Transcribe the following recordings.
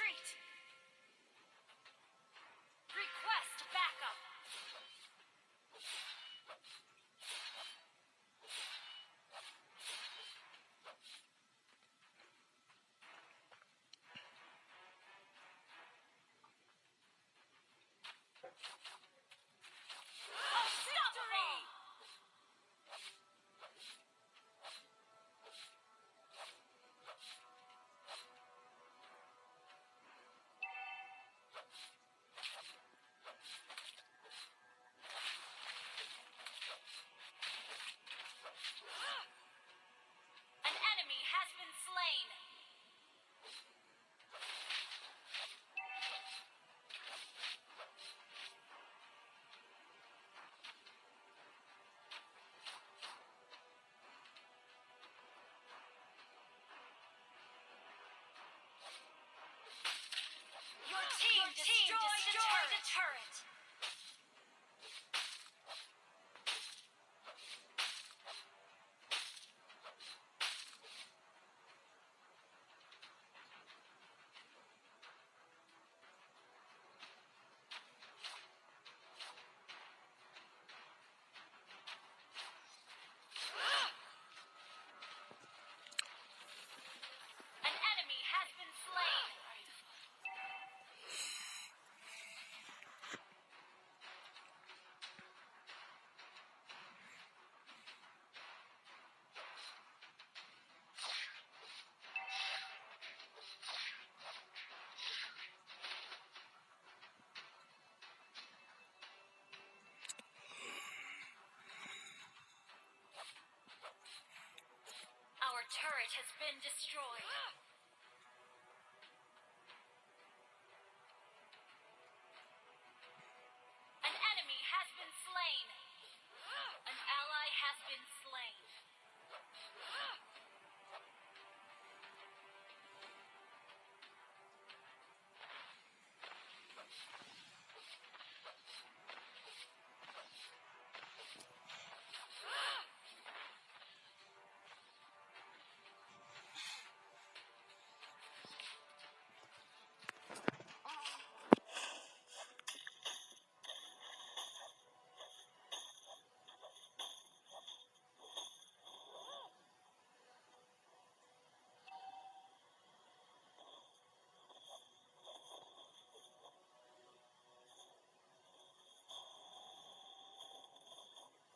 Retreat! Request backup! Unstoppable! An enemy has been slain! Your team destroyed a turret! An enemy has been slain! Our turret has been destroyed. An enemy has been slain. An ally has been slain.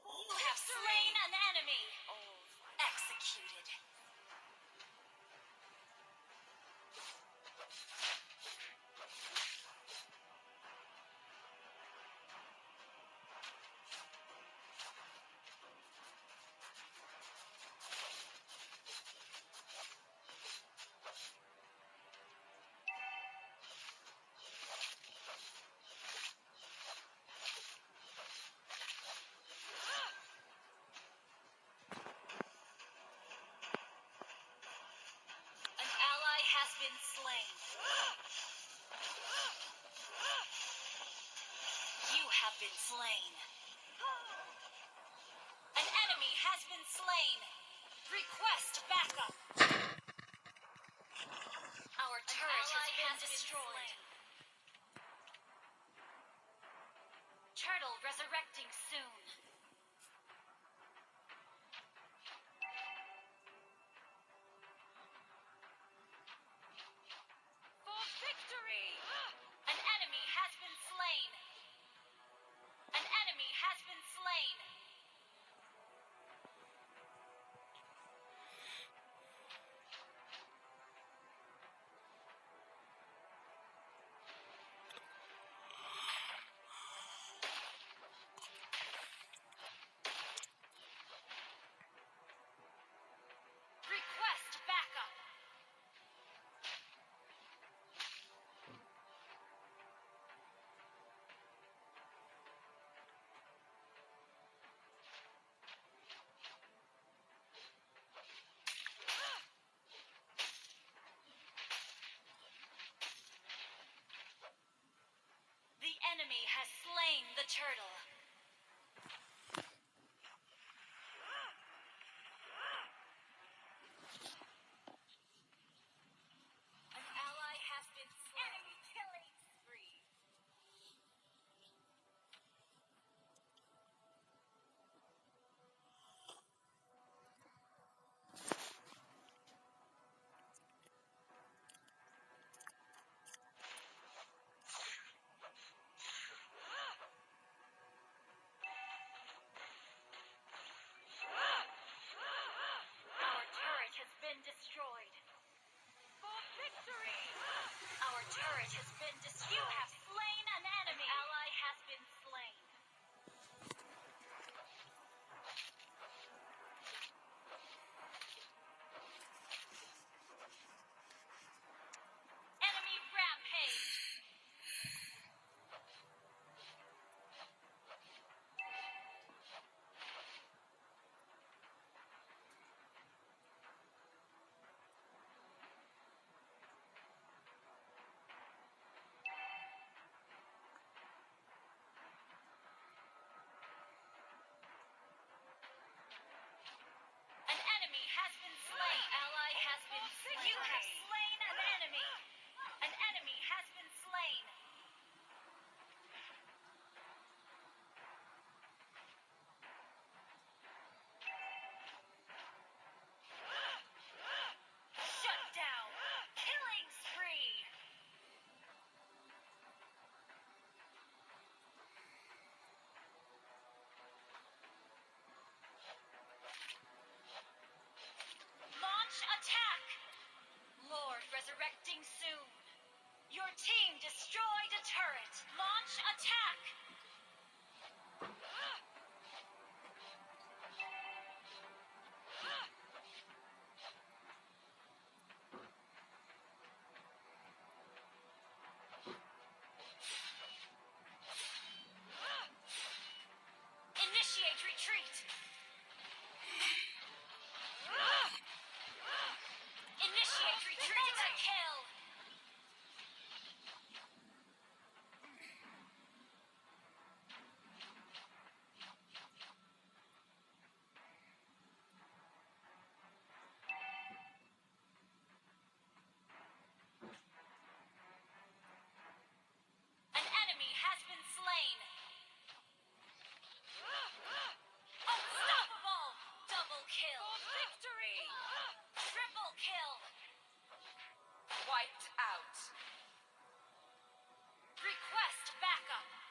You have slain an enemy. Executed. An ally has been slain. You have been slain. An enemy has been slain. Request backup. Our turret has been destroyed. Turtle resurrecting soon. For victory! An enemy has been slain. An enemy has been slain. Request backup. The enemy has slain the turtle. An ally has been slain. been destroyed. For victory! Our turret has been destroyed. You have slain an enemy. An ally has been slain. Enemy rampage. An enemy has been slain. An ally has been slain. You have slain an enemy. An enemy has been slain. Shut down. Killing spree. Launch attack. Lord resurrecting soon. Your team destroyed a turret. Launch attack. Initiate retreat. Initiate retreat. Mega kill. An enemy has been slain. Unstoppable. Double kill. Victory. Triple kill. Wiped out. Request backup.